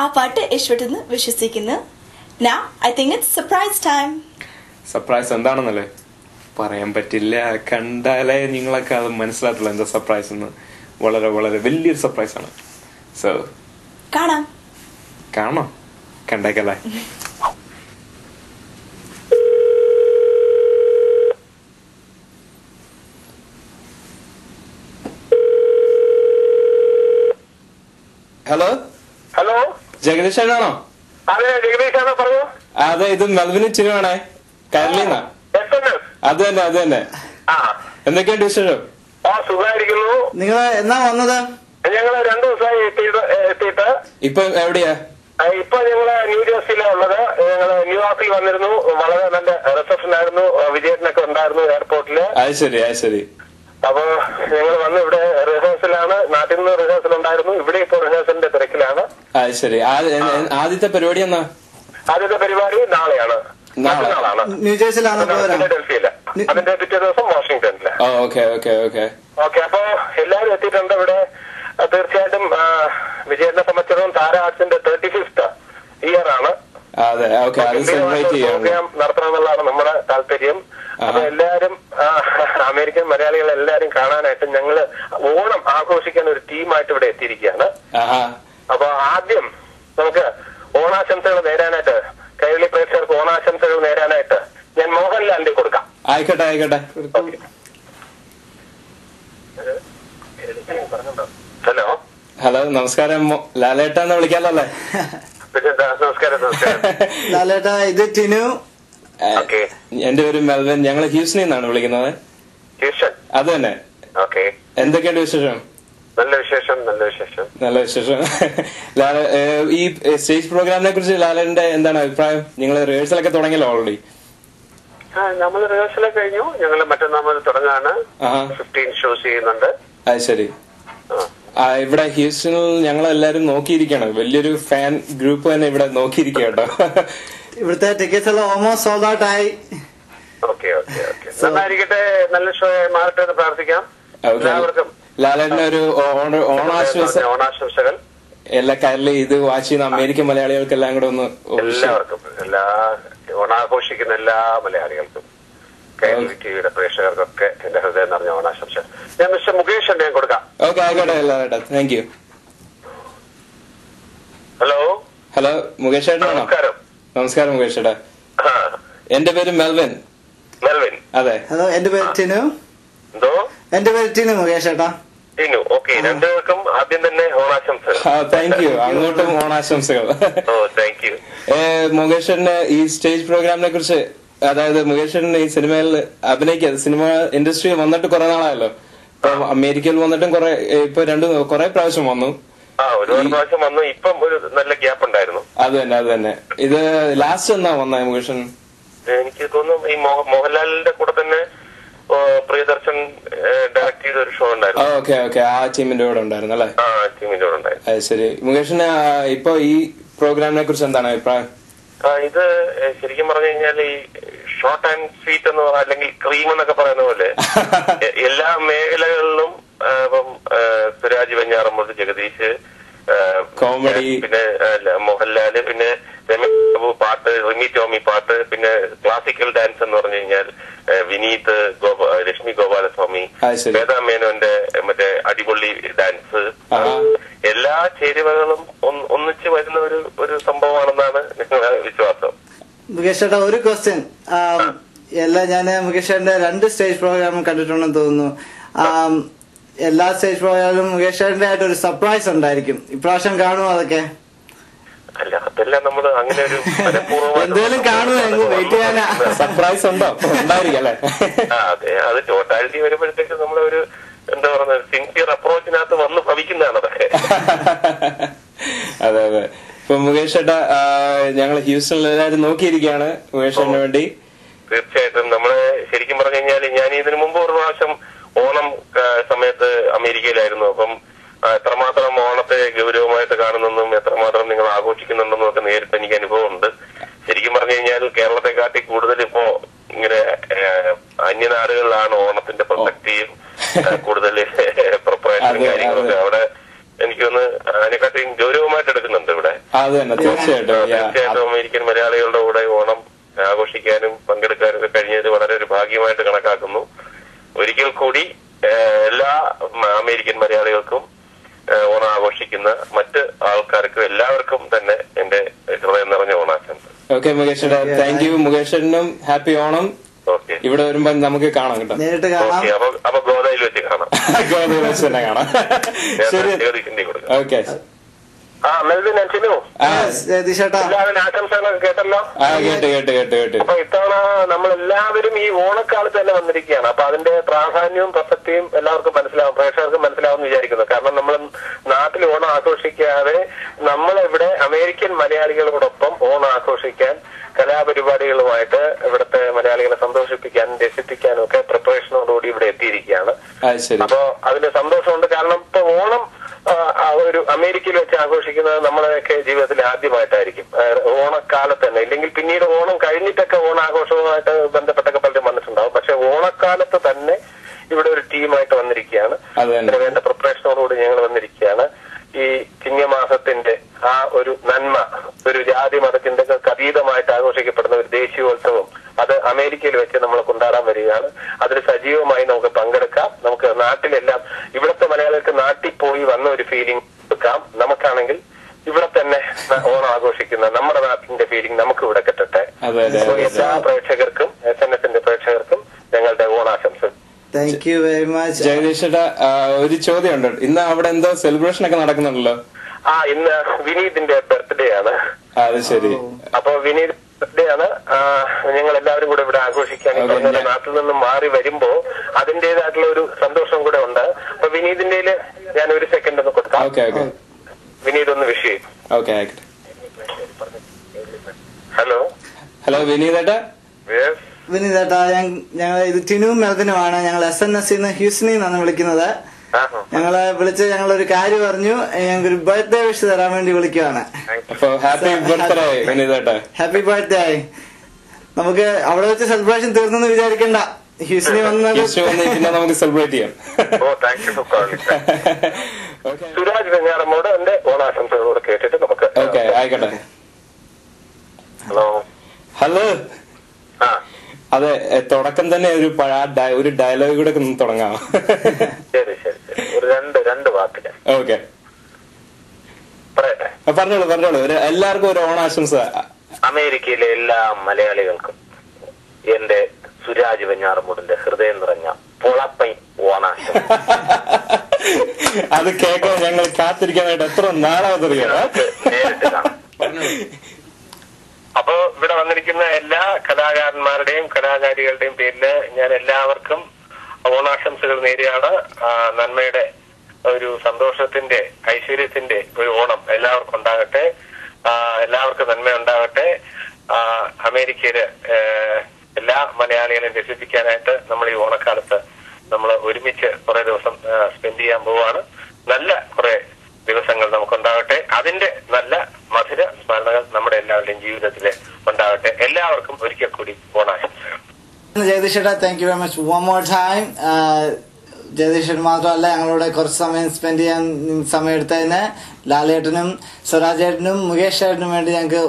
ആ പാട്ട് ഇഷ്ടപ്പെട്ടെന്ന് വിശ്വസിക്കുന്നു. Now I think it's surprise time. Surprise എന്താണെന്നല്ലേ പറയാൻ പറ്റില്ല. കണ്ടാലേ നിങ്ങളൊക്കെ അത് മനസ്സിലാക്കില്ല എന്താ സർപ്രൈസ് എന്ന്. വളരെ വളരെ വലിയൊരു സർപ്രൈസ് ആണ്. സോ കാണാം കണ്ടേക്കല്ലേ. ഹലോ ജഗദീഷാണോ? അതെ ജഗദീഷാണോ, പറയൂ. അതെ, ഇത് മെൽവിനും ചിനുവാണേ, കരളീന്നാ. അത് തന്നെ. എന്തൊക്കെയുണ്ട് വിശേഷം? സുഖമായിരിക്കുന്നു. നിങ്ങൾ എന്നാ വന്നത്? ഞങ്ങള് 2 ദിവസമായി എത്തിയിട്ട്. ഇപ്പൊ എവിടെയാ? ഇപ്പൊ ഞങ്ങള് ന്യൂജേഴ്സിയിലാണ് ഉള്ളത്. ഞങ്ങള് ന്യൂയോർക്കിൽ വന്നിരുന്നു. വളരെ നല്ല റിസപ്ഷൻ ആയിരുന്നു. വിജയനൊക്കെ ഉണ്ടായിരുന്നു എയർപോർട്ടില്. അത് ശരി. അപ്പൊ ഞങ്ങൾ വന്ന് ഇവിടെ റിഹേഴ്സലാണ്. നാട്ടിൽ നിന്ന് റിഹേഴ്സൽ ഉണ്ടായിരുന്നു. ഇവിടെ ഇപ്പൊ റിഹേഴ്സലിന്റെ തിരക്കിലാണ്. അത് ശരി. ആദ്യത്തെ പരിപാടി എന്നാ? ആദ്യത്തെ പരിപാടി നാളെയാണ്. മറ്റന്നാളാണ്. ന്യൂജേഴ്സിയിലാണ്. ഫിലഡൽഫിയയില്. അതിന്റെ പിറ്റേ ദിവസം വാഷിംഗ്ടണില്. ഓക്കെ. അപ്പൊ എല്ലാവരും എത്തിയിട്ടുണ്ട് ഇവിടെ. തീർച്ചയായിട്ടും വിജയനെ സംബന്ധിച്ചിടത്തോളം താര ആർട്സിന്റെ 35th ഇയർ ആണ്. പ്രോഗ്രാം നടത്തണമെന്നുള്ളതാണ് നമ്മുടെ താല്പര്യം. അപ്പൊ എല്ലാരും അമേരിക്കൻ മലയാളികൾ എല്ലാരും കാണാനായിട്ട് ഞങ്ങള് ഓണം ആഘോഷിക്കാൻ ഒരു ടീമായിട്ട് ഇവിടെ എത്തിയിരിക്കുകയാണ്. അപ്പൊ ആദ്യം നമുക്ക് ഓണാശംസകൾ നേരാനായിട്ട്, കൈരളി പ്രേക്ഷകർക്ക് ഓണാശംസകൾ നേരാനായിട്ട് ഞാൻ മോഹൻലാലിന്റെ കൊടുക്കാം. ആയിക്കോട്ടെ. ഹലോ നമസ്കാരം. ലാലേട്ടാന്ന് വിളിക്കാലോ അല്ലേ? നമസ്കാരം. ലാലേട്ടാ, ഇത് ടിനു. എന്റെ പേര് മെൽവിൻ. ഞങ്ങള് ഹ്യൂസ്റ്റണിൽ നിന്നാണ് വിളിക്കുന്നത്. അത് തന്നെ. എന്തൊക്കെയുണ്ട് വിശേഷം? നല്ല വിശേഷം. ഈ സ്റ്റേജ് പ്രോഗ്രാമിനെ കുറിച്ച് ലാലേന്റെ എന്താണ് അഭിപ്രായം? നിങ്ങൾ റിഹേഴ്സലൊക്കെ തുടങ്ങിയല്ലോ ഓൾറെഡി? നമ്മൾ റിഹേഴ്സലൊക്കെ കഴിഞ്ഞു. ഞങ്ങൾ മറ്റന്നാൾ തുടങ്ങാണ്. 15 ഷോസ് ചെയ്യുന്നുണ്ട്. അത് ശരി. ഇവിടെ ഹ്യൂസ്റ്റണിൽ ഞങ്ങളെല്ലാരും നോക്കിയിരിക്കുകയാണ്. വലിയൊരു ഫാൻ ഗ്രൂപ്പ് തന്നെ ഇവിടെ നോക്കിയിരിക്കുക കേട്ടോ. ഇവിടുത്തെ ടിക്കറ്റ്സ് എല്ലാം ഓൾമോസ്റ്റ് സോൾഡ് ഔട്ട് ആയി. നന്നായിരിക്കട്ടെ, നല്ല ഷോ മാറട്ടെ എന്ന് പ്രാർത്ഥിക്കാം. എല്ലാവർക്കും ലാലേട്ടന് ഒരു ഓണാശംസകൾ. എല്ലാ കരളിൽ ഇത് വാച്ച് ചെയ്യുന്ന അമേരിക്കൻ മലയാളികൾക്കെല്ലാം കൂടെ ഒന്ന് എല്ലാവർക്കും, എല്ലാ ഓണാഘോഷിക്കുന്ന എല്ലാ മലയാളികൾക്കും, കൈരളി ടിവിയുടെ പ്രേക്ഷകർക്കൊക്കെ എന്റെ ഹൃദയം നിറഞ്ഞ ഓണാശംസ. ഞാൻ മിസ്റ്റർ മുകേഷ് ഞാൻ കൊടുക്കാം. ഓക്കെ, ആയിക്കോട്ടെ. Thank you. ഹലോ മുകേഷ് ഏട്ടനാണോ? നമസ്കാരം മുകേഷ് ഏട്ടാ. എന്റെ പേര് മെൽവിൻ. അതെ. ഹലോ, എന്റെ പേര് ടിനു. എന്റെ പേര് ടിനു മുകേഷ് ഏട്ടാ. ഓക്കെ, രണ്ടുപേർക്കും ആദ്യം തന്നെ ഓണാശംസകൾ. Thank you. അങ്ങോട്ടും ഓണാശംസകൾ. Thank you. മുകേഷിന്റെ ഈ സ്റ്റേജ് പ്രോഗ്രാമിനെ കുറിച്ച്, അതായത് മുകേഷിന്റെ ഈ സിനിമയിൽ അഭിനയിക്കുക, സിനിമ ഇൻഡസ്ട്രി വന്നിട്ട് കുറെ നാളായല്ലോ. ഇപ്പൊ അമേരിക്കയിൽ വന്നിട്ടും കുറെ പ്രാവശ്യം വന്നു. ഒരുപാട് പ്രാവശ്യം വന്നു. ഇപ്പം ഒരു നല്ല ഗ്യാപ്പ് ഉണ്ടായിരുന്നു. അത് തന്നെ. ഇത് ലാസ്റ്റ് എന്നാ വന്ന മുകേഷൻ? എനിക്ക് തോന്നുന്നു ഈ മോഹൻലാലിന്റെ കൂടെ തന്നെ പ്രിയദർശൻ ഡയറക്ട് ചെയ്ത ഒരു ഷോ ഉണ്ടായിരുന്നു. ഓക്കെ. ആ ടീമിന്റെ കൂടെ ഉണ്ടായിരുന്നു അല്ലേ? ടീമിന്റെ കൂടെ ഉണ്ടായിരുന്നു. അത് ശരി. മുകേഷിന് ഇപ്പൊ ഈ പ്രോഗ്രാമിനെ കുറിച്ച് എന്താണ് അഭിപ്രായം? ഇത് ശരിക്കും പറഞ്ഞു കഴിഞ്ഞാൽ ഈ ഷോർട്ട് ആൻഡ് സ്വീറ്റ് എന്ന് പറഞ്ഞാൽ, അല്ലെങ്കിൽ ക്രീം എന്നൊക്കെ പറയുന്ന പോലെ എല്ലാ മേഖലകളിലും ഇപ്പം സുരാജ് വെഞ്ഞാറമ്മൂട്, ജഗദീഷ്, കോമഡി, പിന്നെ മോഹൻലാല്, പിന്നെ രമേശ് ബാബു പാട്ട്, റിമി ടോമി പാട്ട്, പിന്നെ ക്ലാസിക്കൽ ഡാൻസ് എന്ന് പറഞ്ഞു കഴിഞ്ഞാൽ വിനീത്, ലക്ഷ്മി ഗോപാലസ്വാമി, വേദാമേനോന്റെ മറ്റേ അടിപൊളി ഡാൻസ്, എല്ലാ ചേരുവകളും ഒന്നിച്ച് വരുന്ന ഒരു സംഭവമാണെന്നാണ് ഞങ്ങളുടെ വിശ്വാസം. മുകേഷ് ചേട്ടാ, ഒരു ക്വസ്റ്റ്യൻ. ഞാൻ മുകേഷ് ചേട്ടന്റെ 2 സ്റ്റേജ് പ്രോഗ്രാമും കണ്ടിട്ടുണ്ടെന്ന് തോന്നുന്നു. എല്ലാ സ്റ്റേജ് പ്രോഗ്രാമിലും മുകേഷ് ചേട്ടന്റെ ആയിട്ട് ഒരു സർപ്രൈസ് ഉണ്ടായിരിക്കും. ഇപ്രാവശ്യം കാണുമോ അതൊക്കെ? അല്ല, അതെല്ലാം നമ്മള് അങ്ങനെ ഒരു എന്തെങ്കിലും കാണുമോ? വെയിറ്റ് ചെയ്യാനാ. സർപ്രൈസ് ഉണ്ടോ? ഉണ്ടായിരിക്കും അല്ലെ? അതെ, അത് ടോട്ടാലിറ്റി വരുമ്പോഴത്തേക്ക് നമ്മളൊരു എന്താ പറയുന്നത്, സിൻസിയർ അപ്രോച്ചിനകത്ത് വന്ന് ഭവിക്കുന്നതാണ് അതൊക്കെ. അതെ. ഇപ്പൊ മുകേഷ് ചേട്ടാ, ഞങ്ങൾ ഹ്യൂസ്റ്റണിൽ എല്ലാവരും നോക്കിയിരിക്കുകയാണ് മുകേഷ് ചേട്ടന് വേണ്ടി. തീർച്ചയായിട്ടും. നമ്മള് ശരിക്കും പറഞ്ഞു കഴിഞ്ഞാൽ ഞാൻ ഇതിനു മുമ്പ് ഒരു പ്രാവശ്യം ഓണം സമയത്ത് അമേരിക്കയിലായിരുന്നു. അപ്പം എത്രമാത്രം ഓണത്തെ ഗൗരവമായിട്ട് കാണുന്നെന്നും എത്രമാത്രം നിങ്ങൾ ആഘോഷിക്കുന്നുണ്ടെന്നും ഒക്കെ നേരിട്ട് എനിക്ക് അനുഭവം ഉണ്ട്. ശരിക്കും പറഞ്ഞു കഴിഞ്ഞാൽ കേരളത്തെക്കാട്ടി കൂടുതൽ ഇപ്പോ ഇങ്ങനെ അന്യനാടുകളിലാണ് ഓണത്തിന്റെ പ്രസക്തിയും കൂടുതൽ പ്രിപ്പറേഷനും കാര്യങ്ങളൊക്കെ. അവിടെ എനിക്കൊന്ന് അതിനെക്കാട്ടി ഗൗരവമായിട്ട് എടുക്കുന്നുണ്ട് ഇവിടെ. അത് തന്നെ തീർച്ചയായിട്ടും അമേരിക്കൻ മലയാളികളുടെ കൂടെ ഓണം ആഘോഷിക്കാനും പങ്കെടുക്കാനും ഒക്കെ കഴിഞ്ഞത് വളരെ ഒരു ഭാഗ്യമായിട്ട് കണക്കാക്കുന്നു. ഒരിക്കൽ കൂടി എല്ലാ അമേരിക്കൻ മലയാളികൾക്കും ഓണം ആഘോഷിക്കുന്ന മറ്റ് ആൾക്കാർക്കും എല്ലാവർക്കും തന്നെ എന്റെ ഹൃദയം നിറഞ്ഞ ഓണാശംസ. Okay Mukesh, thank you. മുകേഷിനും ഹാപ്പി ഓണം. ഇവിടെ വരുമ്പോ നമുക്ക് കാണാം കേട്ടോ. നേരിട്ട് കാണാം. അപ്പൊ ഗോദയിൽ വെച്ച് കാണാം. ഗോദയിൽ വെച്ച് തന്നെ കാണാം. ശരി, ഓക്കെ. മെൽവിൻ അച്ഛനു എല്ലാവരും ആശംസകളൊക്കെ കേട്ടല്ലോ. കേട്ട്. അപ്പൊ ഇത്തവണ നമ്മളെല്ലാവരും ഈ ഓണക്കാലത്ത് തന്നെ വന്നിരിക്കുകയാണ്. അപ്പൊ അതിന്റെ പ്രാധാന്യവും പ്രസക്തിയും എല്ലാവർക്കും മനസ്സിലാവും, പ്രേക്ഷകർക്കും മനസ്സിലാവും വിചാരിക്കുന്നു. കാരണം നമ്മൾ നാട്ടിൽ ഓണം ആഘോഷിക്കാതെ നമ്മളിവിടെ അമേരിക്കൻ മലയാളികളോടൊപ്പം ഓണം ആഘോഷിക്കാൻ കലാപരിപാടികളുമായിട്ട് ഇവിടുത്തെ മലയാളികളെ സന്തോഷിപ്പിക്കാനും രസിപ്പിക്കാനും ഒക്കെ പ്രിപ്പറേഷനോടുകൂടി ഇവിടെ എത്തിയിരിക്കുകയാണ്. അപ്പോ അതിന്റെ സന്തോഷമുണ്ട്. കാരണം ഇപ്പൊ ഓണം ഒരു അമേരിക്കയിൽ വെച്ച് ആഘോഷിക്കുന്നത് നമ്മളെയൊക്കെ ജീവിതത്തിൽ ആദ്യമായിട്ടായിരിക്കും, ഓണക്കാലത്ത് തന്നെ. ഇല്ലെങ്കിൽ പിന്നീട് ഓണം കഴിഞ്ഞിട്ടൊക്കെ ഓണാഘോഷവുമായിട്ട് ബന്ധപ്പെട്ടൊക്കെ പലരും വന്നിട്ടുണ്ടാവും. പക്ഷെ ഓണക്കാലത്ത് തന്നെ ഇവിടെ ഒരു ടീമായിട്ട് വന്നിരിക്കുകയാണ്. അതിന് വേണ്ട പ്രിപ്പറേഷനോടുകൂടി ഞങ്ങൾ വന്നിരിക്കുകയാണ്. ഈ ചിങ്ങമാസത്തിന്റെ ആ ഒരു നന്മ, ഒരു ജാതി മതചിന്തകൾക്ക് അതീതമായിട്ട് ആഘോഷിക്കപ്പെടുന്ന ഒരു ദേശീയോത്സവം, അത് അമേരിക്കയിൽ വെച്ച് നമ്മൾ കൊണ്ടാടാൻ വരികയാണ്. അതിൽ സജീവമായി നമുക്ക് പങ്കെടുക്കാം. നമുക്ക് നാട്ടിലെല്ലാം ഇവിടുത്തെ മലയാളികൾക്ക് നാട്ടിൽ പോയി വന്ന ഒരു ഫീലിംഗ് എടുക്കാം. നമുക്കാണെങ്കിൽ ഇവിടെ തന്നെ ഓണം ആഘോഷിക്കുന്ന നമ്മുടെ നാട്ടിന്റെ ഫീലിംഗ് നമുക്ക് ഇവിടെ കിട്ടട്ടെ. എല്ലാ പ്രേക്ഷകർക്കും SNS പ്രേക്ഷകർക്കും ഞങ്ങളുടെ ഓണാശംസ. Thank you very much. ജഗദീഷേട്ടാ, ഒരു ചോദ്യം ഉണ്ട്. ഇന്ന് അവിടെ എന്തോ സെലിബ്രേഷൻ ഒക്കെ നടക്കുന്നുണ്ടല്ലോ? ഇന്ന് വിനീതിന്റെ ബർത്ത്ഡേ ആണ്. അത് ശരി. അപ്പൊ വിനീത് ബർത്ത്ഡേ ആണ്. ഞങ്ങൾ എല്ലാവരും കൂടെ ഇവിടെ ആഘോഷിക്കാൻ നാട്ടിൽ നിന്നും മാറി വരുമ്പോ അതിന്റേതായിട്ടുള്ള ഒരു സന്തോഷം കൂടെ ഉണ്ട്. അപ്പൊ വിനീതിന്റെ ഞാൻ ഒരു സെക്കൻഡ് ഒന്ന് കൊടുക്കാം. വിനീത് ഒന്ന് വിഷ് ചെയ്യും. ഹലോ വിനീതേട്ടാ. വിനീതേട്ടാ, ഞങ്ങൾ ഇത് ടിനുവും മെൽവിനുമാണ്. ഞങ്ങൾ SNS ഹ്യൂസ്റ്റണിൽ നിന്നാണ് വിളിക്കുന്നത്. ഞങ്ങളെ വിളിച്ച് ഞങ്ങളൊരു കാര്യം പറഞ്ഞു. ഞങ്ങൾക്ക് ഒരു ബർത്ത്ഡേ വിഷ് തരാൻ വേണ്ടി വിളിക്കുകയാണ്. Happy birthday. നമുക്ക് അവിടെ വെച്ച് സെലിബ്രേഷൻ തീർന്നെന്ന് വിചാരിക്കണ്ട. ഹ്യൂസ്റ്റണിൽ വന്ന് നമുക്ക് സെലിബ്രേറ്റ് ചെയ്യാം. സുരാജ് വെഞ്ഞാറമ്മോട് എന്റെ ഓണാശംസകളോട് കേട്ടിട്ട് നമുക്ക് ആയിക്കോട്ടെ. ഹലോ. അതെ, തുടക്കം തന്നെ ഒരു ഡയലോഗ് കൂടെ ഒന്ന് തുടങ്ങാം. ശരി ശരി ശരി, ഒരു രണ്ട് വാക്കില്. ഓക്കെ, പറഞ്ഞോളൂ. എല്ലാവർക്കും ഒരു ഓണാശംസ. അമേരിക്കയിലെ എല്ലാ മലയാളികൾക്കും എന്റെ സുരാജ് വെഞ്ഞാറമൂടിന്റെ ഹൃദയം നിറഞ്ഞ പൊളപ്പൈ ഓണാശംസ. അത് കേൾക്കാൻ ഞങ്ങൾ കാത്തിരിക്കാനായിട്ട് എത്ര നാളാവതറിയാം. നേരിട്ട് കാണാം. അപ്പോ ഇവിടെ വന്നിരിക്കുന്ന എല്ലാ കലാകാരന്മാരുടെയും കലാകാരികളുടെയും പേരില് ഞാൻ എല്ലാവർക്കും ഓണാശംസകൾ നേരെയാണ്. നന്മയുടെ ഒരു സന്തോഷത്തിന്റെ ഐശ്വര്യത്തിന്റെ ഒരു ഓണം എല്ലാവർക്കും ഉണ്ടാകട്ടെ. എല്ലാവർക്കും നന്മ ഉണ്ടാകട്ടെ. അമേരിക്കയില് എല്ലാ മലയാളികളെയും രസിപ്പിക്കാനായിട്ട് നമ്മൾ ഈ ഓണക്കാലത്ത് നമ്മൾ ഒരുമിച്ച് കുറെ ദിവസം സ്പെൻഡ് ചെയ്യാൻ പോവുകയാണ്. നല്ല കുറെ ദിവസങ്ങൾ നമുക്കുണ്ടാകട്ടെ. അതിന്റെ നല്ല മധുര സ്മരണകൾ നമ്മുടെ എല്ലാവരുടെയും ജീവിതത്തിൽ ഉണ്ടാകട്ടെ. എല്ലാവർക്കും ഒരിക്കൽ കൂടി ഓണാശംസകൾ. ജഗദീഷേട്ടാ, thank you very much one more time. ജഗദീഷേട്ടൻ മാത്രമല്ല, ഞങ്ങളോട് കുറച്ച് സമയം സ്പെൻഡ് ചെയ്യാൻ സമയം എടുത്തതിന് ലാലേട്ടനും സ്വരാജേട്ടനും മുകേഷ് ചേട്ടനും വേണ്ടി ഞങ്ങൾക്ക്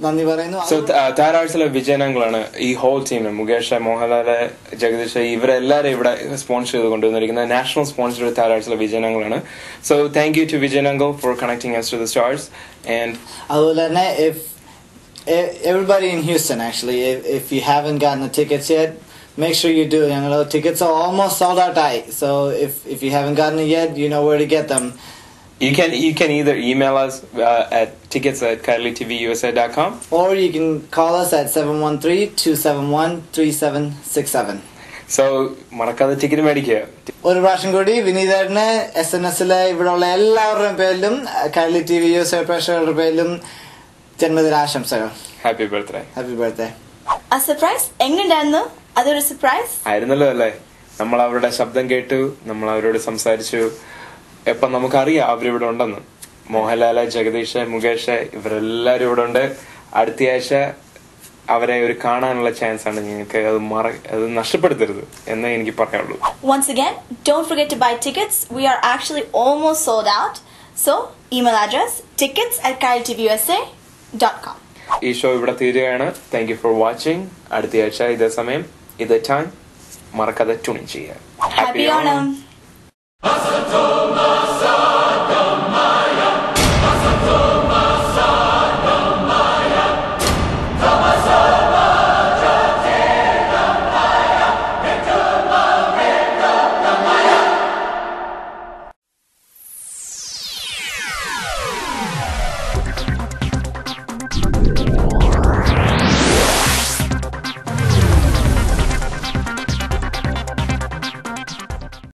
നന്ദി പറയുന്നു. താരാഴ്ചയിലെ വിജയനങ്ങളാണ് ഈ ഹോൾ ടീം. മുകേഷ്, മോഹൻലാല്, ജഗദീഷ് ഇവരെല്ലാരും ഇവിടെ സ്പോൺസർ ചെയ്ത് കൊണ്ടുവന്നിരിക്കുന്നത്. നാഷണൽ സ്പോൺസർ താരാഴ്ചയിലെ വിജയനങ്ങളാണ്. സോ താങ്ക് യു ടു വിജയനങ്ങൾ for connecting us to the stars. And അതുപോലെ തന്നെ everybody in Houston, actually, if you haven't gotten the tickets yet, make sure you do. Tickets are almost sold out. So if you haven't gotten it yet, you know where to get them. You can either email us at tickets@kailytvusa.com, or you can call us at 713-271-3767. So മറക്കാതെ ticket മേടിക്കുക. ഒരു പ്രാവശ്യം കൂടി വിനീതേട്ടന് SNS ഇവിടെയുള്ള എല്ലാവരുടെയും പേരിലും കൈലി TV USA പ്രേക്ഷകരുടെ പേരിലും ജന്മദിനാശംസകൾ. Happy birthday. Happy birthday. ആ സർപ്രൈസ് എങ്ങനെയുണ്ടായിരുന്നു? അതൊരു സർപ്രൈസ് ആയിരുന്നല്ലോ അല്ലേ? നമ്മൾ അവരുടെ ശബ്ദം കേട്ടു, നമ്മൾ അവരോട് സംസാരിച്ചു. എപ്പം നമുക്കറിയാം അവരിവിടെ ഉണ്ടെന്ന്. മോഹൻലാല്, ജഗദീഷ്, മുകേഷ് ഇവരെല്ലാരും ഇവിടെ ഉണ്ട്. അടുത്തയാഴ്ച അവരെ ഒരു കാണാനുള്ള ചാൻസ് ആണ് നിങ്ങൾക്ക്. അത് നഷ്ടപ്പെടുത്തരുത് എന്നേ എനിക്ക് പറയാനുള്ളൂ. Once again, don't forget to buy tickets. We are actually almost sold out. So, email address tickets@kailtvUSA.com. ഈ ഷോ ഇവിടെ തീരുകയാണ്. Thank you for watching. അടുത്ത ആഴ്ച ഇതേ സമയം ഇതേ ടൈം മറക്കാതെ ട്യൂൺ ചെയ്യുക. Happy Onam.